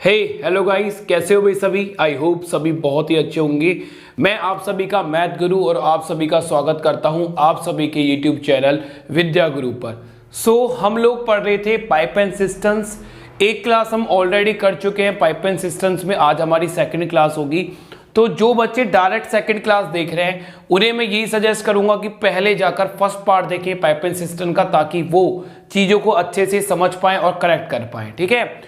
हे hello guys, कैसे हो भाई सभी। आई होप सभी बहुत ही अच्छे होंगे। मैं आप सभी का मैथ गुरु और आप सभी का स्वागत करता हूं आप सभी के यूट्यूब चैनल विद्या गुरु पर। हम लोग पढ़ रहे थे पाइप एंड सिस्टम्स। एक क्लास हम ऑलरेडी कर चुके हैं पाइप एंड सिस्टम्स में, आज हमारी सेकंड क्लास होगी। तो जो बच्चे डायरेक्ट सेकंड क्लास देख रहे हैं उन्हें मैं यही सजेस्ट करूंगा कि पहले जाकर फर्स्ट पार्ट देखें पाइप एंड सिस्टम का, ताकि वो चीजों को अच्छे से समझ पाएं और करेक्ट कर पाएं। ठीक है,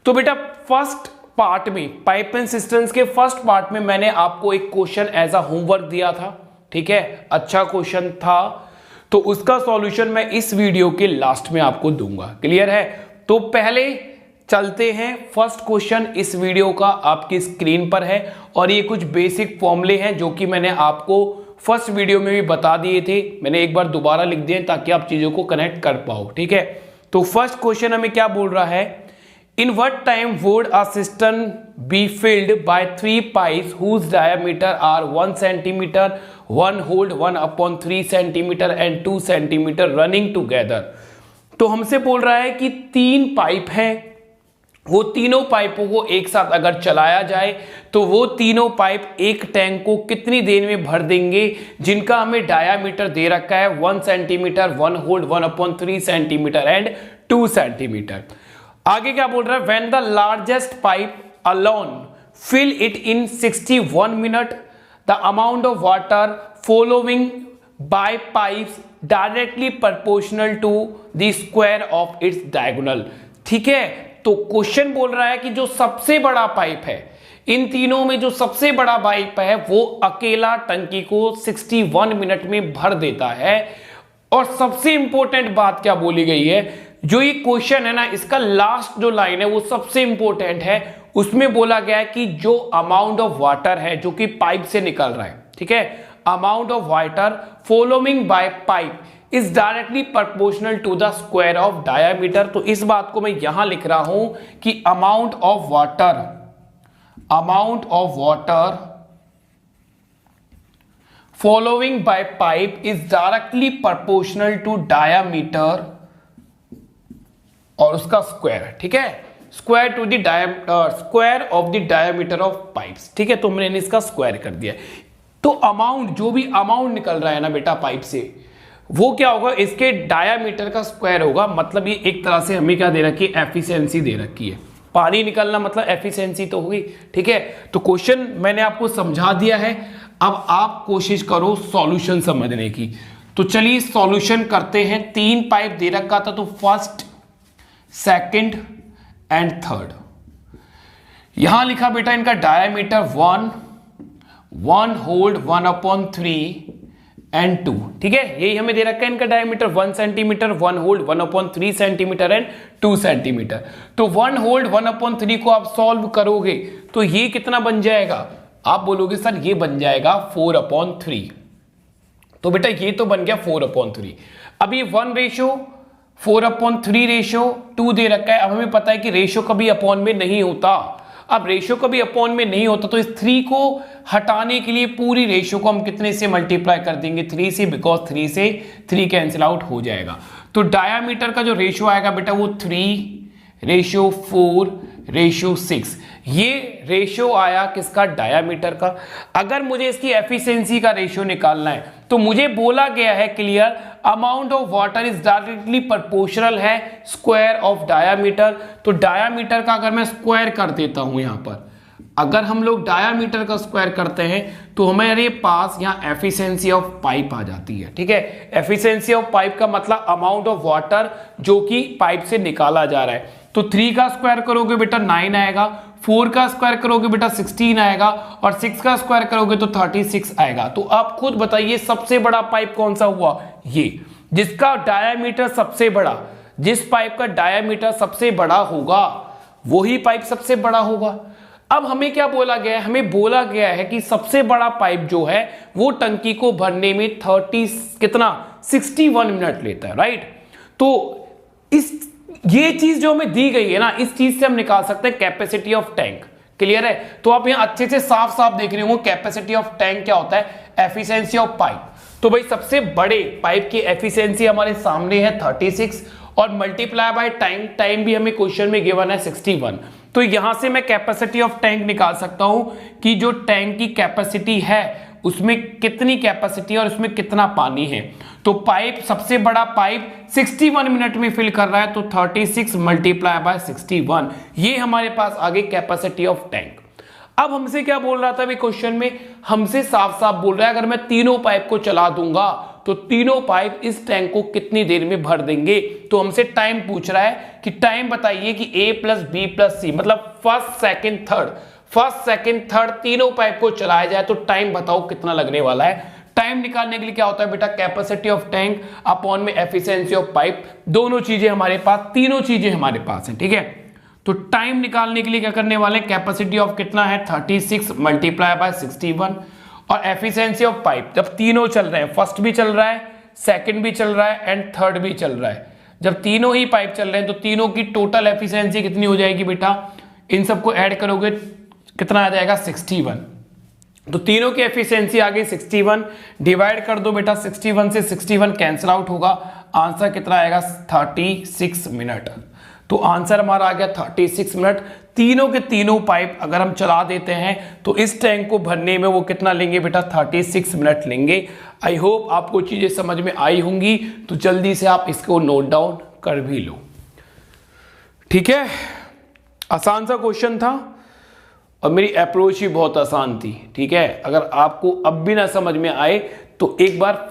तो बेटा फर्स्ट पार्ट में पाइप एंड सिस्टम्स के फर्स्ट पार्ट में मैंने आपको एक क्वेश्चन एज अ होमवर्क दिया था। ठीक है, अच्छा क्वेश्चन था, तो उसका सॉल्यूशन मैं इस वीडियो के लास्ट में आपको दूंगा। क्लियर है? तो पहले चलते हैं, फर्स्ट क्वेश्चन इस वीडियो का आपकी स्क्रीन पर है और ये कुछ बेसिक फॉर्मूले हैं जो कि मैंने आपको फर्स्ट वीडियो में भी बता दिए थे। मैंने एक बार दोबारा लिख दिए ताकि आप चीजों को कनेक्ट कर पाओ। ठीक है, तो फर्स्ट क्वेश्चन हमें क्या बोल रहा है, in what time would a cistern be filled by 3 pipes whose diameter are 1 centimeter, 1 hold 1/3 centimeter and 2 centimeter running together। तो हमसे बोल रहा है कि 3 पाइप हैं, वो तीनों पाइपों को एक साथ अगर चलाया जाए तो वो तीनों पाइप एक टैंक को कितनी देर में भर देंगे, जिनका हमें डायामीटर दे रखा है 1 centimetre, 1 hold 1/3 centimetre and 2 centimetre. आगे क्या बोल रहा है, when the largest pipe alone fill it in 61 minute the amount of water following by pipes directly proportional to the square of its diagonal. ठीक है, तो क्वेश्चन बोल रहा है कि जो सबसे बड़ा पाइप है, इन तीनों में जो सबसे बड़ा पाइप है वो अकेला टंकी को 61 मिनट में भर देता है। और सबसे इंपॉर्टेंट बात क्या बोली गई है, जो ये क्वेश्चन है ना, इसका लास्ट जो लाइन है वो सबसे इंपॉर्टेंट है। उसमें बोला गया है कि जो अमाउंट ऑफ वाटर है जो कि पाइप से निकल रहा है, ठीक है, amount of water following by pipe is directly proportional to the square of diameter. तो इस बात को मैं यहां लिख रहा हूं कि amount of water following by pipe is directly proportional to diameter और उसका स्क्वायर। ठीक है, square to the square of the diameter of pipes. ठीक है, तो मैंने इसका स्क्वायर कर दिया। तो अमाउंट, जो भी अमाउंट निकल रहा है ना बेटा पाइप से, वो क्या होगा, इसके डायामीटर का स्क्वायर होगा। मतलब ये एक तरह से हमें क्या दे रखी है, एफिशिएंसी दे रखी है। पानी निकलना मतलब एफिशिएंसी तो होगी। ठीक है, तो क्वेश्चन मैंने आपको समझा दिया है, अब आप कोशिश करो सॉल्यूशन समझने की। तो चलिए सॉल्यूशन करते हैं। 3 पाइप दे रखा था, तो फर्स्ट, सेकंड एंड थर्ड। यहां लिखा बेटा इनका डायमीटर 1 होल्ड 1/3 एंड 2। ठीक है, यही हमें दे रखा है इनका diameter 1 centimetre, 1 hold 1/3 centimetre and 2 centimetre. तो 1 होल्ड 1/3 को आप सॉल्व करोगे तो ये कितना बन जाएगा, आप बोलोगे सर ये बन जाएगा 4/3। तो बेटा ये तो बन गया 4/3। अब ये 4/3 रेशो 2 दे रखा है। अब हमें पता है कि रेशो कभी अपॉन में नहीं होता। अब रेशो कभी अपॉन में नहीं होता तो इस 3 को हटाने के लिए पूरी रेशो को हम कितने से मल्टीप्लाई कर देंगे, 3 से, बिकॉज 3 से 3 कैंसिल आउट हो जाएगा। तो डायामीटर का जो रेशो आएगा बेटा वो 3:4:6। ये रेशो आया किसका, डायामीटर का। अगर मुझे इसकी एफिशिएंसी का रेशो निकालना है तो मुझे बोला गया है clear, amount of water is directly proportional है स्क्वायर ऑफ डायामीटर। तो डायामीटर का अगर मैं स्क्वायर कर देता हूं, यहां पर अगर हम लोग डायामीटर का स्क्वायर करते हैं तो हमारे पास यहां एफिशिएंसी ऑफ पाइप आ जाती है। ठीक है, एफिशिएंसी ऑफ पाइप का मतलब अमाउंट ऑफ वाटर जो कि पाइप से निकाला जा रहा है। तो 3 का स्क्वायर करोगे बेटा 9 आएगा, 4 का स्क्वायर करोगे बेटा 16 आएगा और 6 का स्क्वायर करोगे तो 36 आएगा। तो आप खुद बताइए सबसे बड़ा पाइप कौन सा हुआ, ये जिसका डायामीटर सबसे बड़ा, जिस पाइप का डायामीटर सबसे बड़ा होगा वही पाइप सबसे बड़ा होगा। अब हमें क्या बोला गया है, हमें बोला गया है कि सबसे बड़ा पाइप जो है वो टंकी को भरने में 61 मिनट लेता है। राइट, तो ये चीज जो हमें दी गई है ना, इस चीज से हम निकाल सकते हैं कैपेसिटी ऑफ टैंक। क्लियर है? तो आप यहां अच्छे से साफ साफ देख रहे होंगे कैपेसिटी ऑफ टैंक क्या होता है, एफिशिएंसी ऑफ पाइप। तो भाई सबसे बड़े पाइप की एफिशिएंसी हमारे सामने है 36 और मल्टीप्लाई बाय टाइम, टाइम भी हमें क्वेश्चन में गिवन है 61। तो यहां से मैं कैपेसिटी ऑफ टैंक निकाल सकता हूं कि जो टैंक की कैपेसिटी है उसमें कितनी कैपेसिटी है और उसमें कितना पानी है। तो पाइप, सबसे बड़ा पाइप 61 मिनट में फिल कर रहा है, तो 36 मल्टीप्लाई बाय 61, ये हमारे पास आ गई कैपेसिटी ऑफ टैंक। अब हमसे क्या बोल रहा था अभी क्वेश्चन में, हमसे साफ साफ बोल रहा है अगर मैं तीनों पाइप को चला दूंगा तो तीनों पाइप इस टैंक को कितनी देर में भर देंगे। तो हमसे टाइम पूछ रहा है कि टाइम बताइए कि A plus B plus C, मतलब फर्स्ट सेकंड थर्ड तीनों पाइप को चलाया जाए तो टाइम बताओ कितना लगने वाला है। टाइम निकालने के लिए क्या होता है बेटा, कैपेसिटी ऑफ टैंक अपॉन में एफिशिएंसी ऑफ पाइप, दोनों चीजें हमारे पास, तीनों चीजें हमारे पास हैं, ठीक है। तो टाइम निकालने के लिए क्या करने वाले, कैपेसिटी ऑफ कितना है 36 मल्टीप्लाई बाय 61, और एफिशिएंसी ऑफ पाइप, जब तीनों चल रहे हैं, फर्स्ट भी चल रहा है, सेकंड भी चल रहा है एंड थर्ड भी चल रहा है, जब तीनों ही पाइप चल रहे हैं तो तीनों की टोटल एफिशिएंसी कितनी हो जाएगी बेटा, इन सबको ऐड करोगे कितना आ जाएगा 61। तो तीनों की एफिशिएंसी आ गई 61, डिवाइड कर दो बेटा, 61 से 61 कैंसिल आउट होगा, आंसर कितना आएगा 36 मिनट। तो आंसर हमारा आ गया 36 मिनट। तीनों के तीनों पाइप अगर हम चला देते हैं तो इस टैंक को भरने में वो कितना लेंगे बेटा, 36 मिनट लेंगे। आई होप आपको चीजें समझ में आई होंगी, तो जल्दी से आप इसको नोट डाउन कर भी लो, ठीक है। आसान सा क्वेश्चन था और मेरी अप्रोच ही बहुत आसान थी, ठीक है। अगर आपको अब भी ना समझ में आए तो एक बार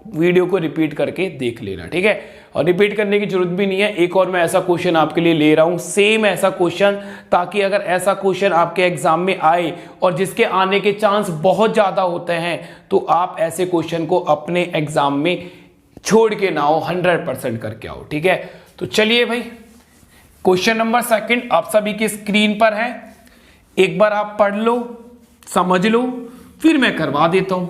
वीडियो को रिपीट करके देख लेना, ठीक है। और रिपीट करने की जरूरत भी नहीं है, एक और मैं ऐसा क्वेश्चन आपके लिए ले रहा हूं, सेम ऐसा क्वेश्चन, ताकि अगर ऐसा क्वेश्चन आपके एग्जाम में आए और जिसके आने के चांस बहुत ज्यादा होते हैं तो आप ऐसे क्वेश्चन को अपने एग्जाम में छोड़ के ना हो, 100% करके आओ, ठीक है। तो चलिए भाई, क्वेश्चन नंबर सेकंड आप सभी की स्क्रीन पर है, एक बार आप पढ़ लो, समझ लो, फिर मैं करवा देता हूं।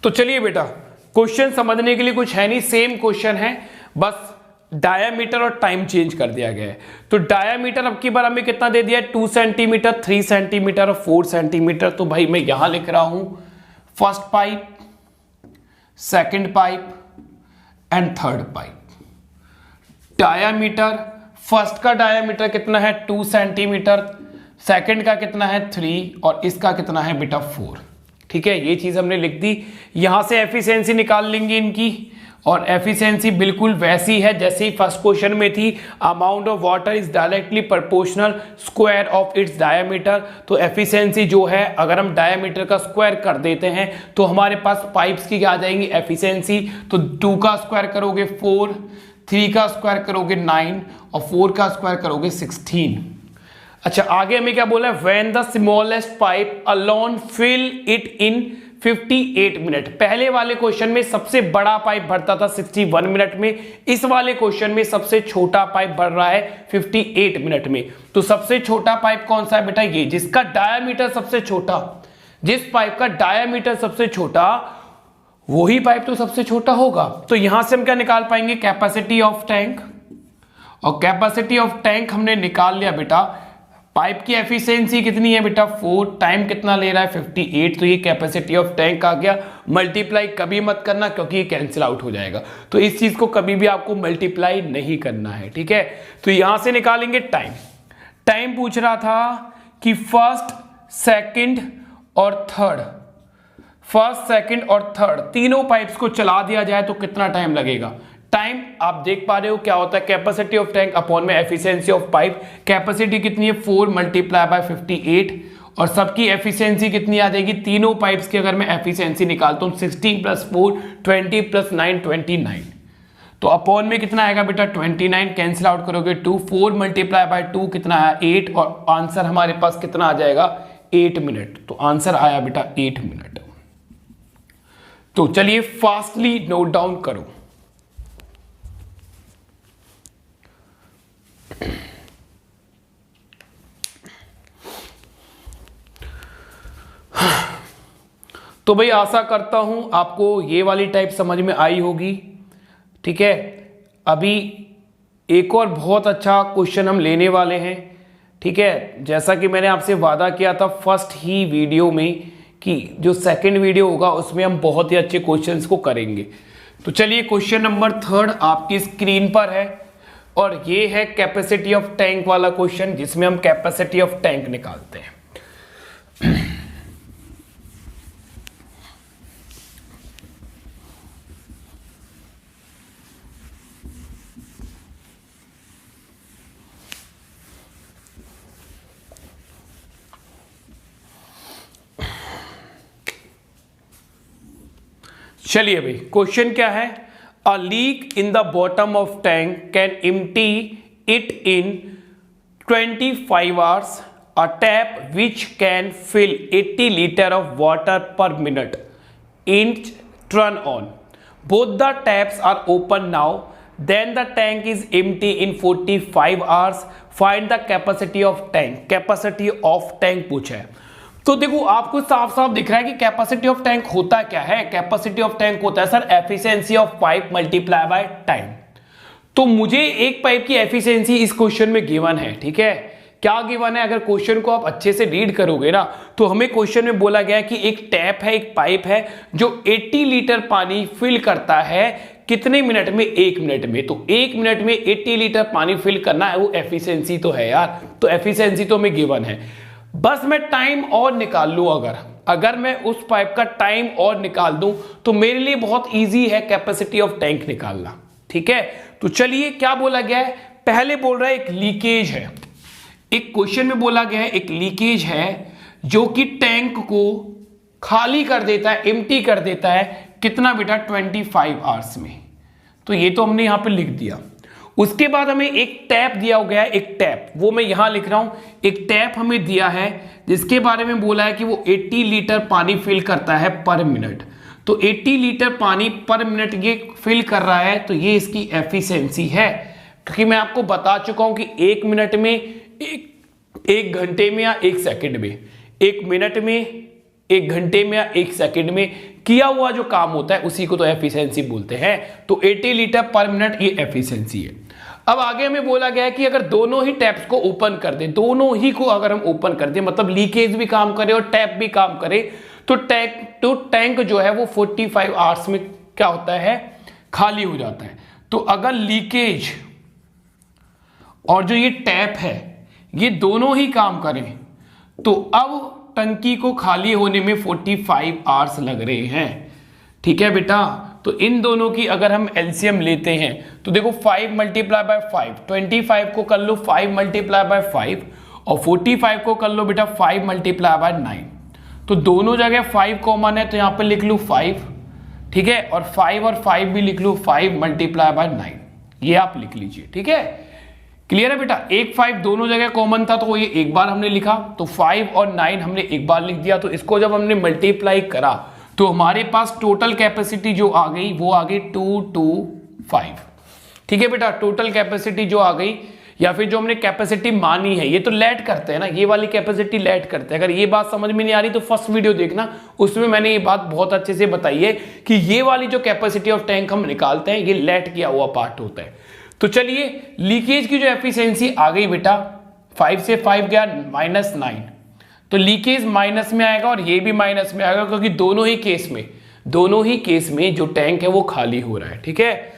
तो चलिए बेटा, क्वेश्चन समझने के लिए कुछ है नहीं, सेम क्वेश्चन है, बस डायामीटर और टाइम चेंज कर दिया गया है। तो डायामीटर अब की बार हमें कितना दे दिया है, 2 सेंटीमीटर, 3 सेंटीमीटर और 4 सेंटीमीटर। तो भाई मैं यहां लिख रहा हूं first pipe, second pipe and third pipe. Diameter, first का डायामीटर कितना है 2 सेंटीमीटर, सेकंड का कितना है 3 और इसका कितना है बेटा 4, ठीक है। ये चीज हमने लिख दी। यहां से एफिशिएंसी निकाल लेंगे इनकी, और एफिशिएंसी बिल्कुल वैसी है जैसे ही फर्स्ट क्वेश्चन में थी, amount of water is directly proportional square of it's diameter. तो एफिशिएंसी जो है अगर हम डायामीटर का स्क्वायर कर देते हैं तो हमारे पास पाइप्स की क्या आ जाएंगी एफिशिएंसी। तो 2 का स्क्वायर करोगे 4, 3 का स्क्वायर करोगे 9 और 4 का स्क्वायर करोगे 16। अच्छा, आगे हमें क्या बोला है, when the smallest pipe alone fill it in 58 minute. पहले वाले क्वेश्चन में सबसे बड़ा पाइप भरता था 61 मिनट में, इस वाले क्वेश्चन में सबसे छोटा पाइप भर रहा है 58 मिनट में। तो सबसे छोटा पाइप कौन सा है बेटा, ये जिसका डायामीटर सबसे छोटा, जिस पाइप का डायामीटर सबसे छोटा वही पाइप तो सबसे छोटा होगा। तो यहां से हम क्या निकाल पाएंगे, कैपेसिटी ऑफ टैंक, और कैपेसिटी ऑफ टैंक हमने निकाल लिया बेटा। पाइप की एफिशिएंसी कितनी है बेटा 4, टाइम कितना ले रहा है 58, तो ये कैपेसिटी ऑफ टैंक आ गया। मल्टीप्लाई कभी मत करना क्योंकि ये कैंसिल आउट हो जाएगा, तो इस चीज को कभी भी आपको मल्टीप्लाई नहीं करना है, ठीक है। तो यहां से निकालेंगे टाइम। टाइम पूछ रहा था कि फर्स्ट, सेकंड और थर्ड, फर्स्ट, सेकंड और थर्ड तीनों पाइप्स को चला दिया जाए तो कितना टाइम लगेगा। टाइम आप देख पा रहे हो क्या होता है, कैपेसिटी ऑफ टैंक अपॉन में एफिशिएंसी ऑफ पाइप। कैपेसिटी कितनी है 4 मल्टीप्लाई बाय 58, और सबकी एफिशिएंसी कितनी आ जाएगी, तीनों पाइप्स की अगर मैं एफिशिएंसी निकालता हूं 16 + 4 20 + 9 29, तो अपॉन में कितना आएगा बेटा 29, कैंसिल आउट करोगे 2, 4 मल्टीप्लाई बाय 2 कितना आया 8, और आंसर हमारे पास कितना आ जाएगा 8 मिनट। तो आंसर आया बेटा 8 मिनट। तो चलिए फास्टली नोट डाउन करो। तो भाई आशा करता हूं आपको ये वाली टाइप समझ में आई होगी, ठीक है। अभी एक और बहुत अच्छा क्वेश्चन हम लेने वाले हैं, ठीक है, जैसा कि मैंने आपसे वादा किया था फर्स्ट ही वीडियो में कि जो सेकंड वीडियो होगा उसमें हम बहुत ही अच्छे क्वेश्चंस को करेंगे। तो चलिए क्वेश्चन नंबर 3 आपकी स्क्रीन पर है और ये है कैपेसिटी ऑफ टैंक वाला क्वेश्चन, जिसमें हम कैपेसिटी ऑफ टैंक निकालते हैं। चलिए भाई, क्वेश्चन क्या है? A leak in the bottom of tank can empty it in 25 hours. A tap which can fill 80 liters of water per minute is turned on. Both the taps are open now. Then the tank is empty in 45 hours. Find the capacity of tank. Capacity of tank पूछा है। तो देखो आपको साफ साफ दिख रहा है कि कैपेसिटी ऑफ टैंक होता क्या है। कैपेसिटी ऑफ टैंक होता है sir efficiency of pipe multiply by time. तो मुझे एक पाइप की एफिशिएंसी इस क्वेश्चन में गिवन है, ठीक है। क्या गिवन है? अगर क्वेश्चन को आप अच्छे से रीड करोगे ना तो हमें क्वेश्चन में बोला गया है कि एक टैप है, एक पाइप है जो 80 लीटर पानी फिल करता है कितने मिनट में? 1 मिनट में। तो 1 मिनट में 80 लीटर पानी फिल करना है, वो एफिशिएंसी तो है यार। तो एफिशिएंसी तो हमें गिवन है, बस मैं टाइम और निकाल लूं। अगर मैं उस पाइप का टाइम और निकाल दूं तो मेरे लिए बहुत इजी है कैपेसिटी ऑफ टैंक निकालना, ठीक है। तो चलिए क्या बोला गया है? पहले बोल रहा है एक लीकेज है, एक क्वेश्चन में बोला गया है एक लीकेज है जो कि टैंक को खाली कर देता है, एम्प्टी कर देता है कितना बेटा? 25 आवर्स में। तो ये तो हमने यहां पे लिख दिया। उसके बाद हमें एक टैप दिया गया है, एक टैप, वो मैं यहां लिख रहा हूं। एक टैप हमें दिया है जिसके बारे में बोला है कि वो 80 लीटर पानी फिल करता है पर मिनट। तो 80 लीटर पानी पर मिनट ये फिल कर रहा है, तो ये इसकी एफिशिएंसी है। क्योंकि मैं आपको बता चुका हूं कि 1 मिनट में, एक घंटे में या 1 सेकंड में, 1 मिनट में, 1 घंटे में या 1 सेकंड में किया हुआ जो काम होता है उसी को तो एफिशिएंसी बोलते हैं। तो 80 लीटर पर मिनट ये एफिशिएंसी है। अब आगे हमें बोला गया है कि अगर दोनों ही टैप्स को ओपन कर दें, दोनों ही को अगर हम ओपन कर दें, मतलब लीकेज भी काम करे और टैप भी काम करे, तो टैंक जो है वो 45 आवर्स में क्या होता है? खाली हो जाता है। तो अगर लीकेज और जो ये टैप है ये दोनों ही काम करें तो अब टंकी को खाली होने में 45 आवर्स लग रहे हैं, ठीक है बेटा। तो इन दोनों की अगर हम एलसीएम लेते हैं तो देखो 5 मल्टीप्लाई बाय 5, 25 को कर लो 5 मल्टीप्लाई बाय 5 और 45 को कर लो बेटा 5 मल्टीप्लाई बाय 9। तो दोनों जगह 5 कॉमन है तो यहां पे लिख लूं 5, ठीक है। और 5 और 5 भी लिख लूं 5 मल्टीप्लाई बाय 9, ये आप लिख लीजिए, ठीक है। क्लियर है बेटा? 1 5 दोनों जगह कॉमन था तो ये एक बार हमने लिखा, तो 5 और 9 हमने एक बार लिख दिया। तो इसको जब हमने मल्टीप्लाई करा तो हमारे पास टोटल कैपेसिटी जो आ गई वो आ गई 225, ठीक है बेटा। टोटल कैपेसिटी जो आ गई, या फिर जो हमने कैपेसिटी मानी है, ये तो लेट करते हैं ना, ये वाली कैपेसिटी लेट करते हैं। अगर ये बात समझ में नहीं आ रही तो फर्स्ट वीडियो देखना, उसमें मैंने ये बात बहुत अच्छे से बताई है कि ये वाली जो कैपेसिटी ऑफ टैंक हम निकालते हैं ये लेट किया हुआ पार्ट होता है। तो चलिए लीकेज की जो एफिशिएंसी आ गई बेटा, 5 से 5 गया -9, तो लीकेज माइनस में आएगा और ये भी माइनस में आएगा, क्योंकि दोनों ही केस में जो टैंक है वो खाली हो रहा है, ठीक है।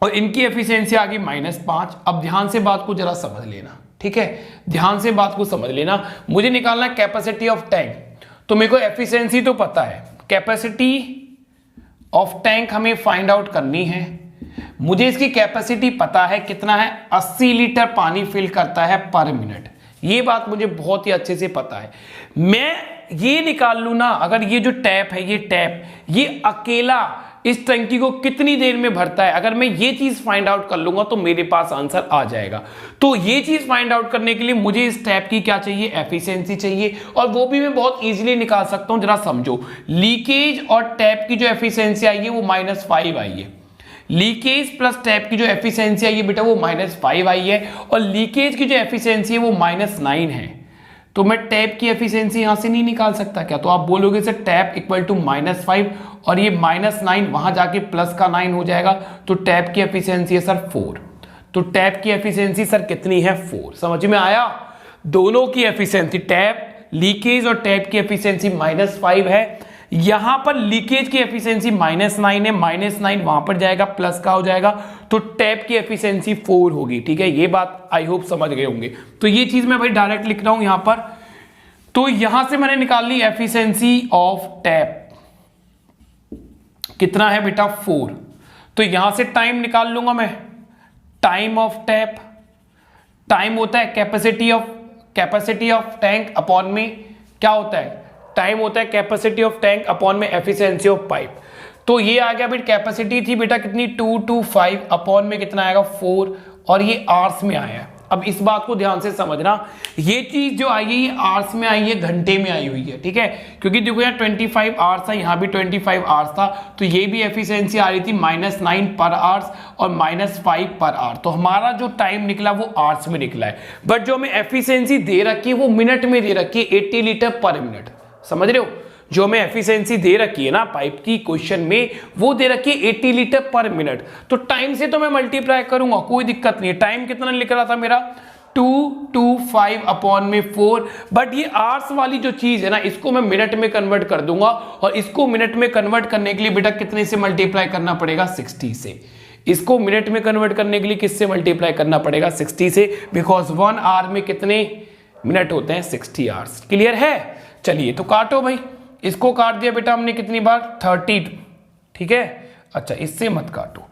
और इनकी एफिशिएंसी आ गई -5। अब ध्यान से बात को जरा समझ लेना, ठीक है, ध्यान से बात को समझ लेना। मुझे निकालना कैपेसिटी ऑफ टैंक, तो मेरे को एफिशिएंसी तो पता है, कैपेसिटी ऑफ टैंक हमें फाइंड आउट करनी है। मुझे इसकी कैपेसिटी पता है कितना है, 80 लीटर पानी फिल करता है पर मिनट। ये बात मुझे बहुत ही अच्छे से पता है। मैं ये निकाल लूं ना, अगर ये जो टैप है, ये टैप ये अकेला इस टंकी को कितनी देर में भरता है, अगर मैं ये चीज फाइंड आउट कर लूंगा तो मेरे पास आंसर आ जाएगा। तो ये चीज फाइंड आउट करने के लिए मुझे इस टैप की क्या चाहिए? एफिशिएंसी चाहिए, और वो भी मैं बहुत इजीली निकाल सकता हूं। जरा समझो, लीकेज और टैप की जो एफिशिएंसी आई है वो -5 आई है। लीकेज प्लस टैप की जो एफिशिएंसी आई है बेटा वो -5 आई है, और लीकेज की जो एफिशिएंसी है वो -9 है। तो मैं टैप की एफिशिएंसी यहां से नहीं निकाल सकता क्या? तो आप बोलोगे सर टैप इक्वल टू -5 और ये -9 वहां जाके प्लस का 9 हो जाएगा, तो टैप की एफिशिएंसी है सर 4। तो टैप की एफिशिएंसी सर कितनी है? 4। समझ में आया? दोनों की एफिशिएंसी, टैप लीकेज और टैप की एफिशिएंसी -5 है। यहां पर लीकेज की एफिशिएंसी -9 है, -9 वहां पर जाएगा, प्लस का हो जाएगा, तो टैप की एफिशिएंसी 4 होगी। ठीक है, ये बात आई होप समझ गए होंगे। तो ये चीज मैं भाई डायरेक्ट लिख रहा हूं यहां पर। तो यहां से मैंने निकाल ली एफिशिएंसी ऑफ टैप, कितना है बेटा 4। तो यहां से टाइम निकाल लूंगा मैं, टाइम ऑफ टैप, टाइम होता है कैपेसिटी ऑफ टैंक अपॉन में क्या होता है, टाइम होता है कैपेसिटी ऑफ टैंक अपॉन में एफिशिएंसी ऑफ पाइप। तो ये आ गया बेटा, कैपेसिटी थी बेटा कितनी 225 अपॉन में कितना आएगा 4, और ये आवर्स में आया है। अब इस बात को ध्यान से समझना, ये चीज जो आई है ये आवर्स में आई है, घंटे में आई हुई है। ठीक है, क्योंकि देखो यहाँ 25 आवर्स था, यहाँ भी 25 आवर्स था, तो ये भी एफिशिएंसी आ रही थी -9 पर आवर्स और -5 पर आवर। तो हमारा जो टाइम निकला वो आवर्स में निकला है, बट जो हमें एफिशिएंसी दे रखी है वो मिनट में दे रखी है, 80 लीटर पर मिनट। समझ रहे हो, जो हमें एफिशिएंसी दे रखी है ना पाइप की क्वेश्चन में, वो दे रखी है 80 लीटर पर मिनट। तो टाइम से तो मैं मल्टीप्लाई करूंगा, कोई दिक्कत नहीं है। टाइम कितना लिख रहा था मेरा 225 अपॉन में 4, बट ये आवर्स वाली जो चीज है ना, इसको मैं मिनट में कन्वर्ट कर दूंगा, और इसको मिनट में कन्वर्ट करने के लिए बेटा कितने से मल्टीप्लाई करना पड़ेगा 60 से। इसको मिनट में कन्वर्ट करने के लिए किससे मल्टीप्लाई करना पड़ेगा 60 से, बिकॉज 1 आवर में कितने मिनट होते हैं 60 आवर्स। क्लियर है, चलिए तो काटो भाई, इसको काट दिया बेटा हमने कितनी बार 30। ठीक है, अच्छा इससे मत काटो,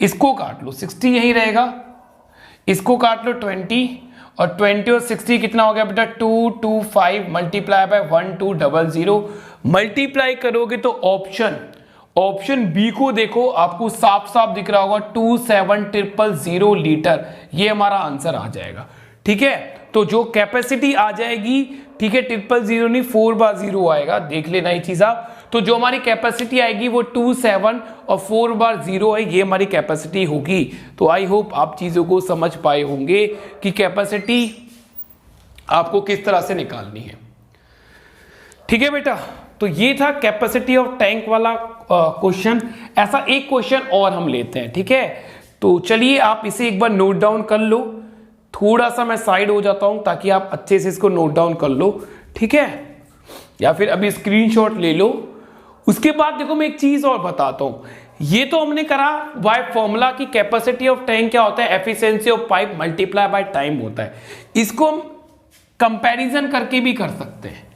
इसको काट लो, 60 यही रहेगा, इसको काट लो 20, और 20 और 60 कितना हो गया बेटा 225 मल्टीप्लाई बाय 1200। मल्टीप्लाई करोगे तो ऑप्शन बी को देखो, आपको साफ साफ दिख रहा होगा 27000 लीटर, ये हमारा आंसर आ जाएगा। ठीक है, तो जो कैपेसिटी आ जाएगी, ठीक है 000 नहीं 4/0 आएगा, देख लेना ये चीज आप। तो जो हमारी कैपेसिटी आएगी वो 27 और 4/0 है, ये हमारी कैपेसिटी होगी। तो आई होप आप चीजों को समझ पाए होंगे कि कैपेसिटी आपको किस तरह से निकालनी है। ठीक है बेटा, तो ये था कैपेसिटी ऑफ टैंक वाला क्वेश्चन। ऐसा एक क्वेश्चन और हम लेते हैं। ठीक है, तो चलिए आप इसे एक बार नोट डाउन कर लो, थोड़ा सा मैं साइड हो जाता हूं ताकि आप अच्छे से इसको नोट डाउन कर लो। ठीक है, या फिर अभी स्क्रीनशॉट ले लो। उसके बाद देखो मैं एक चीज और बताता हूं, ये तो हमने करा बाय फॉर्मूला की कैपेसिटी ऑफ टैंक क्या होता है, efficiency of pipe multiply by time होता है। इसको हम कंपैरिजन करके भी कर सकते हैं,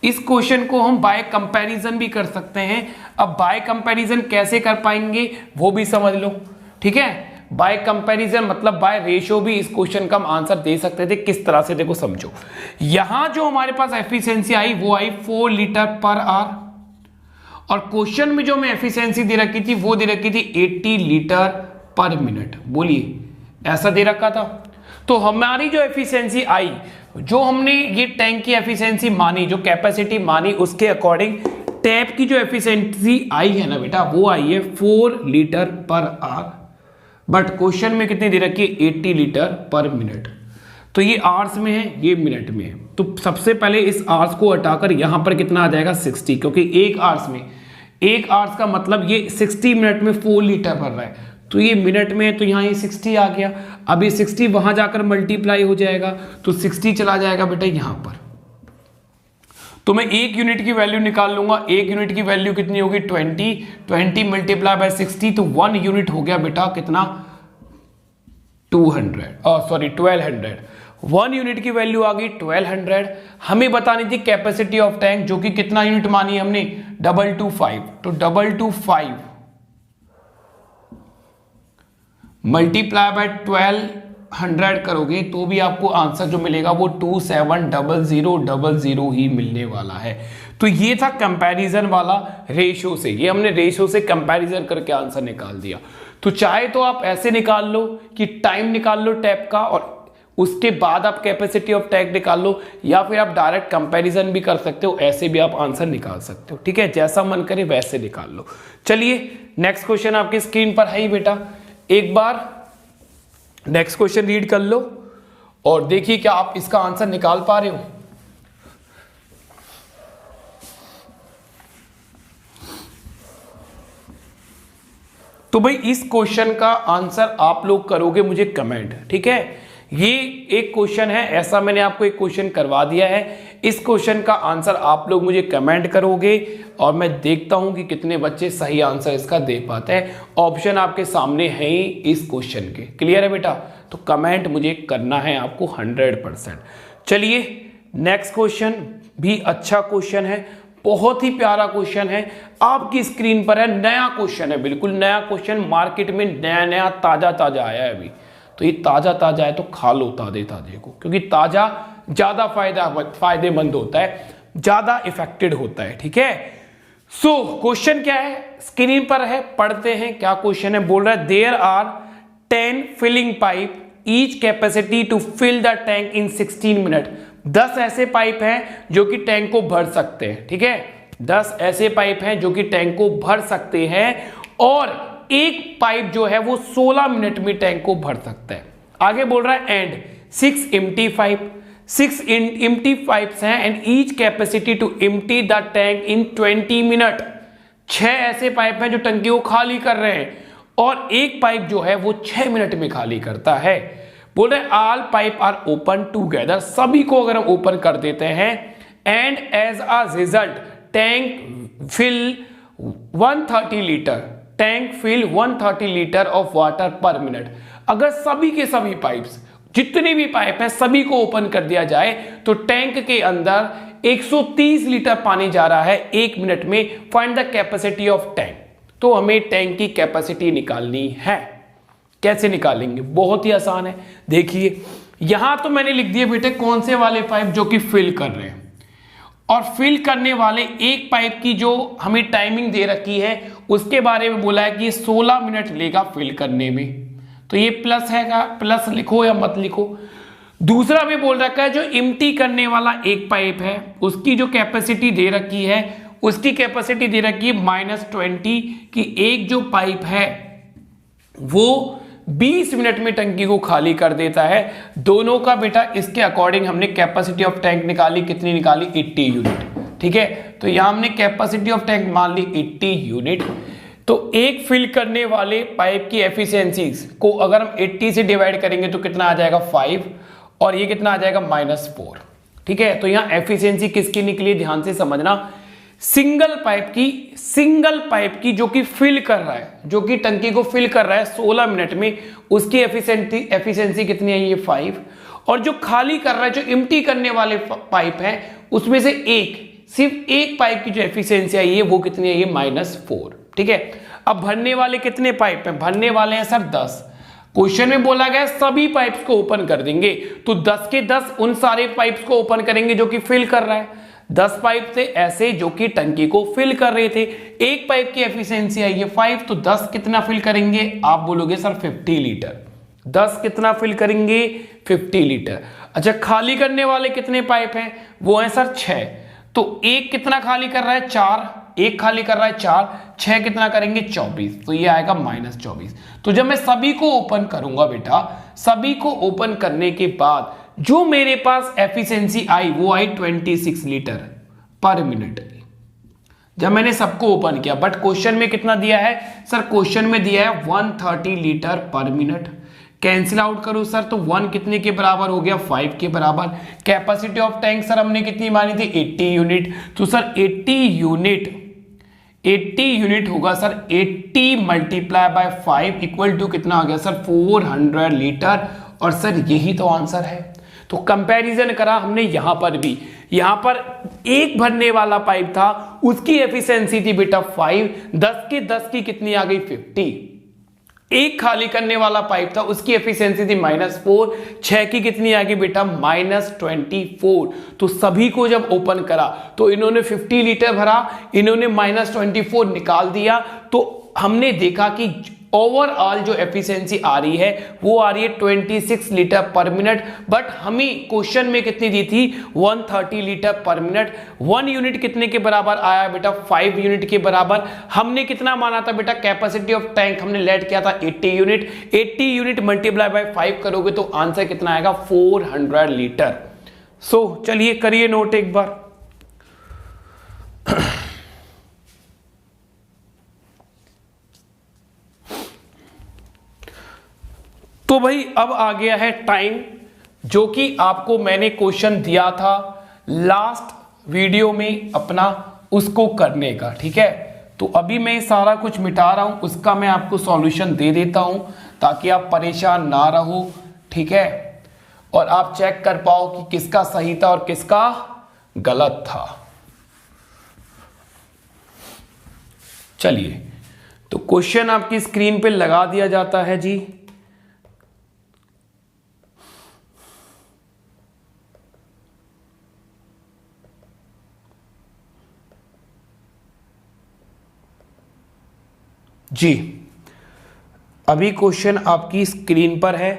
इस क्वेश्चन को हम बाय कंपैरिजन भी कर सकते हैं। अब बाय कंपैरिजन कैसे कर पाएंगे वो भी समझ लो। ठीक है, बाय कंपैरिजन मतलब बाय रेशियो भी इस क्वेश्चन का हम आंसर दे सकते थे। किस तरह से देखो समझो, यहां जो हमारे पास एफिशिएंसी आई वो आई 4 लीटर पर आवर, और क्वेश्चन में जो हमें एफिशिएंसी दे रखी थी वो दे रखी थी 80 लीटर पर मिनट। बोलिए ऐसा दे रखा था। तो हमारी जो एफिशिएंसी आई, जो हमने ये टैंक की एफिशिएंसी मानी, जो कैपेसिटी मानी, उसके अकॉर्डिंग टैप की जो एफिशिएंसी आई है ना बेटा, वो आई है 4 litre per hour, but question में कितनी दे रखी है 80 लीटर पर मिनट। तो ये आवर्स में है, ये मिनट में है। तो सबसे पहले इस आवर्स को हटाकर यहां पर कितना आ जाएगा 60, क्योंकि एक आवर्स का मतलब ये 60 मिनट में 4 लीटर भर रहा है, तो ये मिनट में है, तो यहाँ ये 60 आ गया। अब ये 60 वहां जाकर मल्टीप्लाई हो जाएगा, तो 60 चला जाएगा बेटा यहां पर। तो मैं एक यूनिट की वैल्यू निकाल लूंगा, एक यूनिट की वैल्यू कितनी होगी 20 मल्टीप्लाई बाय 60, तो 1 यूनिट हो गया बेटा कितना 1200। 1 यूनिट की वैल्यू आ गई 1200। हमें बतानी थी कैपेसिटी ऑफ टैंक, जो कि कितना यूनिट मानी हमने 225, तो 225 मल्टीप्लाई बाय 1200 करोगे तो भी आपको आंसर जो मिलेगा वो 270000 ही मिलने वाला है। तो ये था कंपैरिजन वाला रेशियो से, ये हमने रेशियो से कंपैरिजन करके आंसर निकाल दिया। तो चाहे तो आप ऐसे निकाल लो कि टाइम निकाल लो टैप का, और उसके बाद आप कैपेसिटी ऑफ टैंक निकाल लो, या फिर आप डायरेक्ट कंपैरिजन भी कर सकते हो, ऐसे भी आप आंसर निकाल सकते हो। ठीक है, जैसा मन करे वैसे निकाल लो। चलिए नेक्स्ट क्वेश्चन आपकी स्क्रीन पर है ही बेटा, एक बार नेक्स्ट क्वेश्चन रीड कर लो और देखिए क्या आप इसका आंसर निकाल पा रहे हो। तो भाई इस क्वेश्चन का आंसर आप लोग करोगे मुझे कमेंट, ठीक है। ये एक क्वेश्चन है, ऐसा मैंने आपको एक क्वेश्चन करवा दिया है। इस क्वेश्चन का आंसर आप लोग मुझे कमेंट करोगे और मैं देखता हूं कि कितने बच्चे सही आंसर इसका दे पाते हैं। ऑप्शन आपके सामने है ही इस क्वेश्चन के। क्लियर है बेटा? तो कमेंट मुझे करना है आपको 100%। चलिए नेक्स्ट क्वेश्चन भी अच्छा क्वेश्चन है, बहुत ही प्यारा क्वेश्चन है। आपकी स्क्रीन पर है, नया क्वेश्चन है, बिल्कुल नया क्वेश्चन, मार्केट में नया नया ताजा ताजा आया है अभी। तो ये ताजा ताजा है तो खा लो ताजे ताजे को, क्योंकि ताजा ज्यादा फायदेमंद होता है, ज्यादा इफेक्टेड होता है। ठीक है, सो क्वेश्चन क्या है, स्क्रीन पर है, पढ़ते हैं क्या क्वेश्चन है। बोल रहा है there are 10 filling pipe each capacity to fill the tank in 16 minute. 10 ऐसे पाइप हैं जो कि टैंक को भर सकते हैं। ठीक है, 10 ऐसे पाइप हैं जो कि टैंक को भर सकते हैं और एक पाइप जो है वो 16 मिनट में टैंक को भर सकता है। आगे बोल रहा है and 6 empty pipe, 6 empty pipes हैं and each capacity to empty the tank in 20 minute. 6 ऐसे पाइप हैं जो टंकी को खाली कर रहे हैं और एक पाइप जो है वो 6 मिनट में खाली करता है। बोल रहे all pipe are open together, सभी को अगर हम ओपन कर देते हैं and as a result tank fill 130 litre, tank fill 130 litre of water per minute. अगर सभी के सभी पाइप्स, जितने भी पाइप हैं सभी को ओपन कर दिया जाए तो टैंक के अंदर 130 लीटर पानी जा रहा है 1 मिनट में। Find the capacity of tank. तो हमें टैंक की कैपेसिटी निकालनी है। कैसे निकालेंगे? बहुत ही आसान है। देखिए यहां तो मैंने लिख दिया बेटे कौन से वाले पाइप जो कि फिल कर रहे हैं, और फिल करने वाले एक पाइप की जो हमें टाइमिंग दे रखी है उसके बारे में बोला है कि 16 मिनट लेगा फिल करने में। तो ये प्लस है का प्लस लिखो या मत लिखो। दूसरा भी बोल रखा है जो एम्प्टी करने वाला एक पाइप है उसकी जो कैपेसिटी दे रखी है, उसकी कैपेसिटी दे रखी है -20 की एक जो पाइप है वो 20 मिनट में टंकी को खाली कर देता है। दोनों का बेटा इसके अकॉर्डिंग हमने कैपेसिटी ऑफ टैंक निकाली, कितनी निकाली? 80 यूनिट। ठीक है, तो यहां हमने कैपेसिटी ऑफ टैंक मान ली 80 यूनिट। तो एक फिल करने वाले पाइप की एफिशिएंसी को अगर हम 80 से डिवाइड करेंगे तो कितना आ जाएगा? 5, और ये कितना आ जाएगा? -4। ठीक है, तो यहां एफिशिएंसी किसकी निकली? ध्यान से समझना, सिंगल पाइप की जो कि फिल कर रहा है, जो कि टंकी को फिल कर रहा है 16 मिनट में, उसकी एफिशिएंसी कितनी है? ये 5। और जो खाली कर रहा है, जो एम्प्टी करने वाले पाइप है उसमें से सिर्फ एक पाइप की जो एफिशिएंसी आई है वो कितनी है? ये -4। ठीक है, अब भरने वाले कितने पाइप हैं? भरने वाले हैं सर 10। क्वेश्चन में बोला गया सभी पाइप्स को ओपन कर देंगे, तो 10 के 10 उन सारे पाइप्स को ओपन करेंगे जो कि फिल कर रहा है। 10 पाइप थे ऐसे जो कि टंकी को फिल कर रहे थे, एक पाइप की एफिशिएंसी आई है 5, तो 10 कितना फिल करेंगे? आप बोलोगे सर 50 लीटर। 10 कितना फिल करेंगे? 50 लीटर। अच्छा, खाली करने वाले कितने पाइप हैं? वो हैं सर 6, तो एक कितना खाली कर रहा है? 4, एक खाली कर रहा है 4, 6 कितना करेंगे? 24, तो ये आएगा -24। तो जब मैं सभी को ओपन करूंगा बेटा, सभी को ओपन करने के बाद जो मेरे पास एफिशिएंसी आई वो आई 26 लीटर पर मिनट। जब मैंने सबको ओपन किया, बट क्वेश्चन में कितना दिया है सर? क्वेश्चन में दिया है 130 लीटर पर मिनट। कैंसिल आउट करो सर, तो 1 कितने के बराबर हो गया? 5 के बराबर। कैपेसिटी ऑफ टैंक सर हमने कितनी मानी थी? 80 यूनिट। तो सर 80 यूनिट होगा sir 80 multiply by 5 equal to कितना आ गया सर? 400 लीटर। और सर यही तो आंसर है। तो कंपैरिजन करा हमने यहां पर भी, यहां पर एक भरने वाला पाइप था उसकी एफिशिएंसी थी बेटा 5, 10 के 10 की कितनी आ गई? 50। एक खाली करने वाला पाइप था उसकी एफिशिएंसी थी -4, 6 की कितनी आ गई बेटा? -24। तो सभी को जब ओपन करा तो इन्होंने 50 लीटर भरा, इन्होंने -24 निकाल दिया, तो हमने देखा कि ओवरऑल जो एफिशिएंसी आ रही है वो आ रही है 26 लीटर पर मिनट। बट हमें क्वेश्चन में कितनी दी थी? 130 लीटर पर मिनट। 1 यूनिट कितने के बराबर आया बेटा? 5 यूनिट के बराबर। हमने कितना माना था बेटा? कैपेसिटी ऑफ टैंक हमने लेट किया था 80 यूनिट। 80 यूनिट मल्टीप्लाई बाय 5 करोगे तो आंसर कितना आएगा? 400 लीटर। सो चलिए करिए नोट एक बार। तो भाई अब आ गया है टाइम। जो कि आपको मैंने क्वेश्चन दिया था लास्ट वीडियो में अपना, उसको करने का। ठीक है, तो अभी मैं सारा कुछ मिटा रहा हूं, उसका मैं आपको सॉल्यूशन दे देता हूं ताकि आप परेशान ना रहो। ठीक है, और आप चेक कर पाओ कि किसका सही था और किसका गलत था। चलिए, तो क्वेश्चन आपकी स्क्रीन पे लगा दिया जाता है जी। जी, अभी क्वेश्चन आपकी स्क्रीन पर है।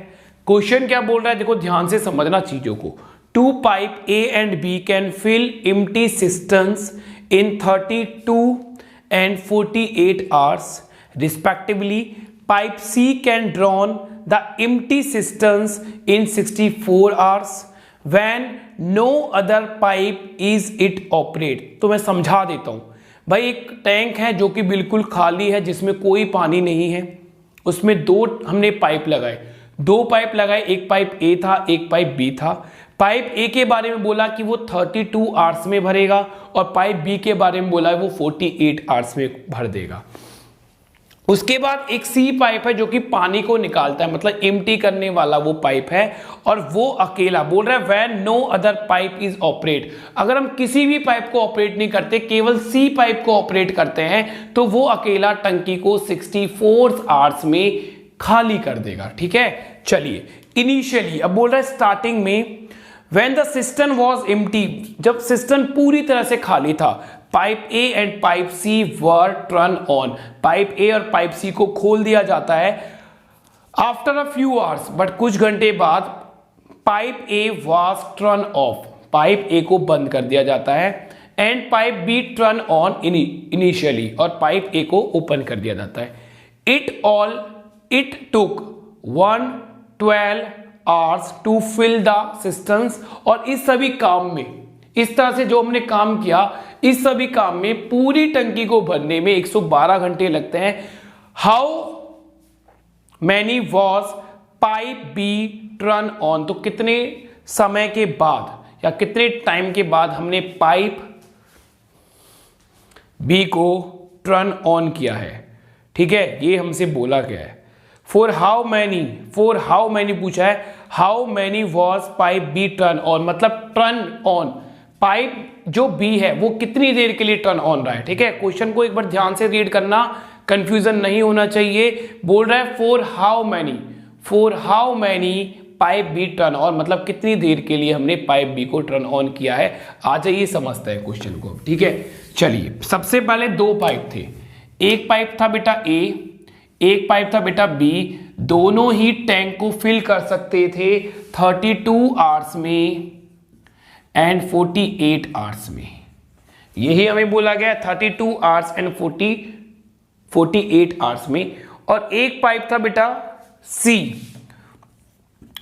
क्वेश्चन क्या बोल रहा है, देखो ध्यान से समझना चीजों को। 2 pipe A and B can fill empty cisterns in 32 and 48 hours respectively. Pipe C can drain the empty cisterns in 64 hours when no other pipe is it operate। तो मैं समझा देता हूं भाई, एक टैंक है जो कि बिल्कुल खाली है, जिसमें कोई पानी नहीं है, उसमें दो हमने पाइप लगाए, दो पाइप लगाए, एक पाइप ए था, एक पाइप बी था। पाइप ए के बारे में बोला कि वो 32 आवर्स में भरेगा और पाइप बी के बारे में बोला है वो 48 आवर्स में भर देगा। उसके बाद एक सी पाइप है जो कि पानी को निकालता है, मतलब एम्प्टी करने वाला वो पाइप है, और वो अकेला बोल रहा है when no other pipe is operate. अगर हम किसी भी पाइप को ऑपरेट नहीं करते, केवल सी पाइप को ऑपरेट करते हैं, तो वो अकेला टंकी को 64 आवर्स में खाली कर देगा। ठीक है, चलिए इनिशियली अब बोल रहा है स्टार्टिंग में when the cistern was empty, जब सिस्टर्न पूरी तरह से खाली था, pipe A and pipe C were turn on, pipe A और पाइप सी को खोल दिया जाता है। After a few hours, but कुछ घंटे बाद pipe A was turn off, pipe A को बंद कर दिया जाता है, and pipe B turn on initially, और पाइप ए को ओपन कर दिया जाता है। It took 112 hours to fill the systems, और इस सभी काम में, इस तरह से जो हमने काम किया, इस सभी काम में पूरी टंकी को भरने में 112 घंटे लगते हैं। How many was pipe B turn on, तो कितने समय के बाद या कितने टाइम के बाद हमने पाइप बी को टर्न ऑन किया है। ठीक है, ये हमसे बोला गया है। फॉर हाउ मैनी पूछा है, how many was pipe B turn on, मतलब टर्न ऑन, पाइप जो बी है वो कितनी देर के लिए टर्न ऑन रहा है। ठीक है, क्वेश्चन को एक बार ध्यान से रीड करना, कंफ्यूजन नहीं होना चाहिए। बोल रहा है for how many pipe B turn on, मतलब कितनी देर के लिए हमने पाइप बी को टर्न ऑन किया है। आ जाइए समझते हैं क्वेश्चन को। ठीक है, चलिए सबसे पहले दो पाइप थे, एक पाइप था बेटा ए, एक पाइप था बेटा बी, दोनों ही टैंक को फिल कर सकते थे 32 आवर्स में एंड 48 आवर्स में। यही हमें बोला गया 32 आवर्स एंड 48 आवर्स में। और एक पाइप था बेटा सी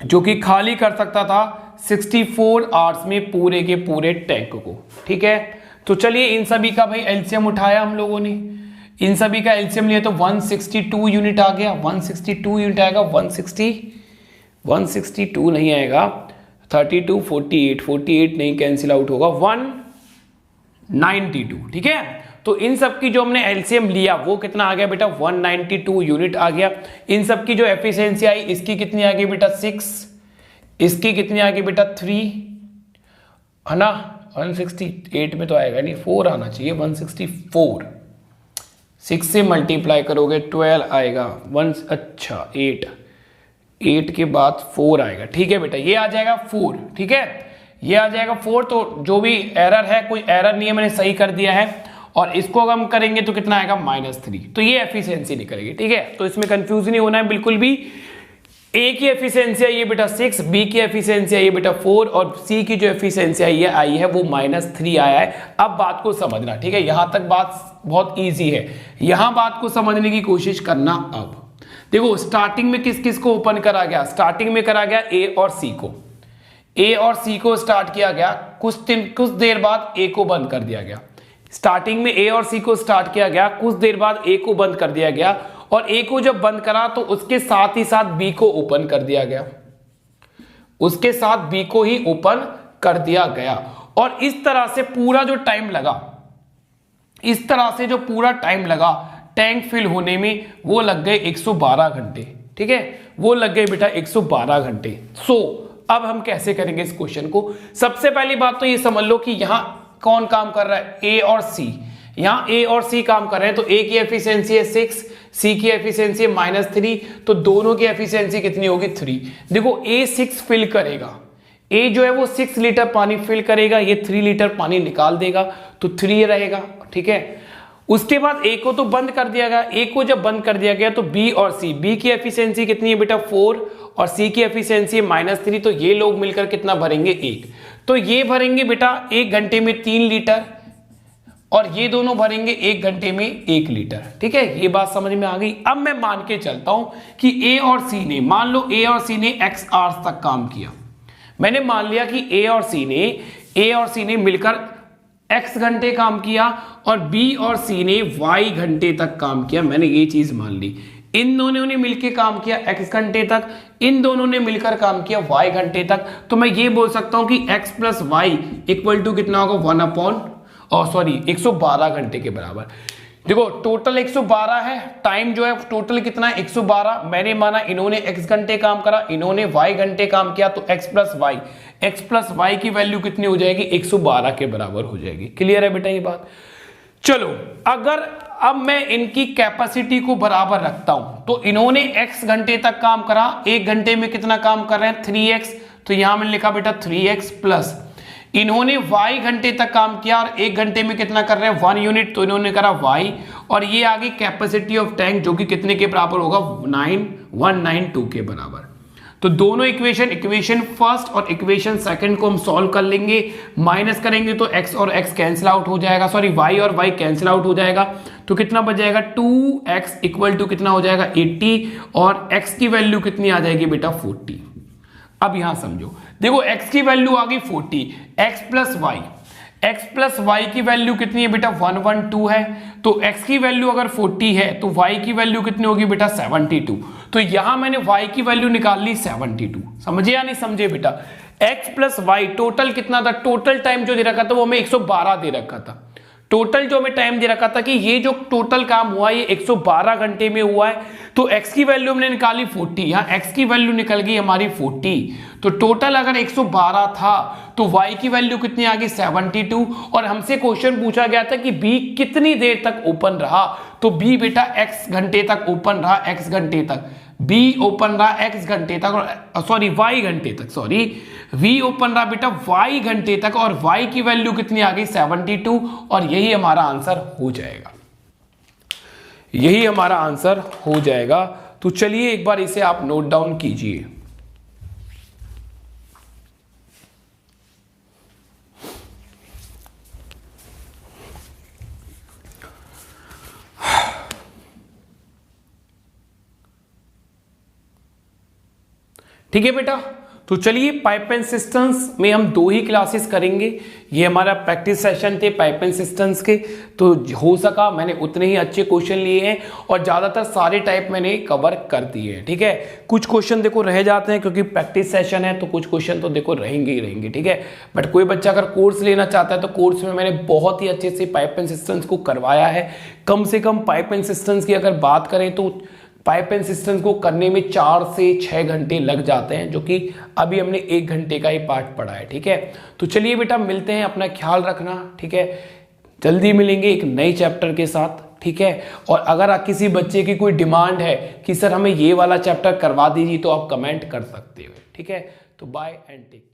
जो कि खाली कर सकता था 64 आवर्स में पूरे के पूरे टैंक को। ठीक है, तो चलिए इन सभी का भाई एलसीएम उठाया हम लोगों ने, इन सभी का एलसीएम लिया तो 162 यूनिट आ गया, 162 यूनिट आएगा, 162 नहीं आएगा, 32 48 नहीं, कैंसिल आउट होगा, 192। ठीक है, तो इन सब की जो हमने एलसीएम लिया वो कितना आ गया बेटा, 192 यूनिट आ गया। इन सब की जो एफिशिएंसी आई, इसकी कितनी आ गई बेटा 6, इसकी कितनी आ गई बेटा 3, है ना। 168 में तो आएगा नहीं, 4 आना चाहिए, 164, 6 से मल्टीप्लाई करोगे 12 आएगा, 8 के बाद 4 आएगा। ठीक है बेटा, ये आ जाएगा 4। ठीक है, ये आ जाएगा 4। तो जो भी एरर है, कोई एरर नहीं है, मैंने सही कर दिया है। और इसको अगर हम करेंगे तो कितना आएगा -3, तो ये एफिशिएंसी निकलेगी। ठीक है, तो इसमें कंफ्यूज नहीं होना है बिल्कुल भी। ए की एफिशिएंसी आई है बेटा 6, बी की एफिशिएंसी आई है बेटा 4, और सी की जो एफिशिएंसी आई है वो -3 आया है। अब बात को समझना, ठीक है, यहां तक बात बहुत इजी है, यहां बात को समझने की कोशिश करना। अब देखो स्टार्टिंग में किस किस को ओपन करा गया, स्टार्टिंग में करा गया ए और सी को, ए और सी को स्टार्ट किया गया, कुछ देर बाद ए को बंद कर दिया गया। स्टार्टिंग में ए और सी को स्टार्ट किया गया, कुछ देर बाद ए को बंद कर दिया गया, और ए को जब बंद करा तो उसके साथ ही साथ बी को ओपन कर दिया गया। उसके साथ बी को ही ओपन कर दिया गया। और इस तरह से पूरा जो टाइम लगा, इस तरह से जो पूरा टाइम लगा टैंक फिल होने में, वो लग गए 112 घंटे। ठीक है, वो लग गए बेटा 112 घंटे। अब हम कैसे करेंगे इस क्वेश्चन को? सबसे पहली बात तो ये समझ लो कि यहां कौन काम कर रहा है, ए और सी। यहां ए और सी काम कर रहे हैं, तो ए की एफिशिएंसी है 6, सी की एफिशिएंसी है -3, तो दोनों की एफिशिएंसी कितनी होगी 3। देखो ए 6 फिल करेगा, ए जो है वो 6 लीटर पानी फिल करेगा, ये 3 लीटर पानी निकाल देगा, तो 3 रहेगा। ठीक है, उसके बाद ए को तो बंद कर दिया गया, ए को जब बंद कर दिया गया तो बी और सी, बी की एफिशिएंसी कितनी है बेटा 4 और सी की एफिशिएंसी है -3, तो ये लोग मिलकर कितना भरेंगे 1। तो ये भरेंगे बेटा 1 घंटे में 3 लीटर और ये दोनों भरेंगे 1 घंटे में 1 लीटर। ठीक है, ये बात समझ में आ गई। अब मैं मान के चलता हूं कि ए और सी ने, मान लो ए और सी ने x आवर्स तक काम किया। मैंने मान लिया कि ए और सी ने मिलकर x घंटे काम किया और बी और सी ने y घंटे तक काम किया। मैंने ये चीज मान ली। इन दोनों ने मिलकर काम किया x घंटे तक, इन दोनों ने मिलकर काम किया y घंटे तक। तो मैं ये बोल सकता हूं कि x plus y equal to कितना होगा 112 घंटे के बराबर। देखो टोटल 112 है, टाइम जो है टोटल कितना है 112। मैंने माना इन्होंने x घंटे काम करा, इन्होंने y घंटे काम किया, तो x प्लस वाई की वैल्यू कितनी हो जाएगी 112 के बराबर हो जाएगी। क्लियर है बेटा ये बात? चलो, अगर अब मैं इनकी कैपेसिटी को बराबर रखता हूं, तो इन्होंने x घंटे तक काम करा, 1 घंटे में कितना काम कर रहे हैं 3x, तो यहां मैंने लिखा बेटा 3x प्लस इन्होंने y घंटे तक काम किया और 1 घंटे में कितना कर रहे हैं 1 यूनिट, तो इन्होंने करा y, और ये आ गई कैपेसिटी ऑफ टैंक जो कि कितने के बराबर होगा 9192 के बराबर। तो दोनों इक्वेशन फर्स्ट और इक्वेशन सेकंड को हम सॉल्व कर लेंगे, माइनस करेंगे तो x और x कैंसिल आउट हो जाएगा, y और y कैंसिल आउट हो जाएगा, तो कितना बच जाएगा 2x इक्वल टू कितना हो जाएगा 80 और x की वैल्यू कितनी आ जाएगी बेटा 40। अब यहां समझो, देखो x की वैल्यू आ गई 40, x प्लस वाई की वैल्यू कितनी है बेटा 112 है, तो x की वैल्यू अगर 40 है तो y की वैल्यू कितनी होगी बेटा 72। तो यहां मैंने y की वैल्यू निकाल ली 72। समझे या नहीं समझे बेटा? x प्लस वाई टोटल कितना था, टोटल टाइम जो दे रखा था वो हमें 112 दे रखा था। टोटल जो हमें टाइम दे रखा था कि ये जो टोटल काम हुआ ये 112 घंटे में हुआ है, तो x की वैल्यू हमने निकाली 40, यहाँ x की वैल्यू निकल गई हमारी 40, तो टोटल अगर 112 था तो y की वैल्यू कितनी आ गई 72। और हमसे क्वेश्चन पूछा गया था कि b कितनी देर तक ओपन रहा, तो b बेटा x घंटे तक ओपन रहा, x घंटे तक, b ओपन रहा x घंटे तक, और y घंटे तक, v ओपन रहा बेटा y घंटे तक, और y की वैल्यू कितनी आ गई 72, और यही हमारा आंसर हो जाएगा, यही हमारा आंसर हो जाएगा। तो चलिए एक बार इसे आप नोट डाउन कीजिए। ठीक है बेटा, तो चलिए पाइप एंड सिस्टम्स में हम 2 ही क्लासेस करेंगे। ये हमारा प्रैक्टिस सेशन थे पाइप एंड सिस्टम्स के, तो हो सका मैंने उतने ही अच्छे क्वेश्चन लिए हैं और ज़्यादातर सारे टाइप मैंने कवर कर दिए हैं। ठीक है, कुछ क्वेश्चन देखो रह जाते हैं क्योंकि प्रैक्टिस सेशन है, तो कुछ क्वेश्चन तो देखो रहेंगे ही रहेंगे। ठीक है, बट कोई बच्चा अगर कोर्स लेना चाहता है तो कोर्स में मैंने बहुत ही अच्छे से पाइप एंड सिस्टम्स को करवाया है। कम से कम पाइप एंड सिस्टम्स की अगर बात करें तो पाइप एंड सिस्टम्स को करने में 4 से 6 घंटे लग जाते हैं, जो कि अभी हमने 1 घंटे का ही पार्ट पढ़ा है। ठीक है, तो चलिए बेटा मिलते हैं, अपना ख्याल रखना। ठीक है, जल्दी मिलेंगे एक नई चैप्टर के साथ। ठीक है, और अगर किसी बच्चे की कोई डिमांड है कि सर हमें ये वाला चैप्टर करवा दीजिए, तो आप कमेंट कर सकते हो। ठीक है, तो बाय एंड टेक।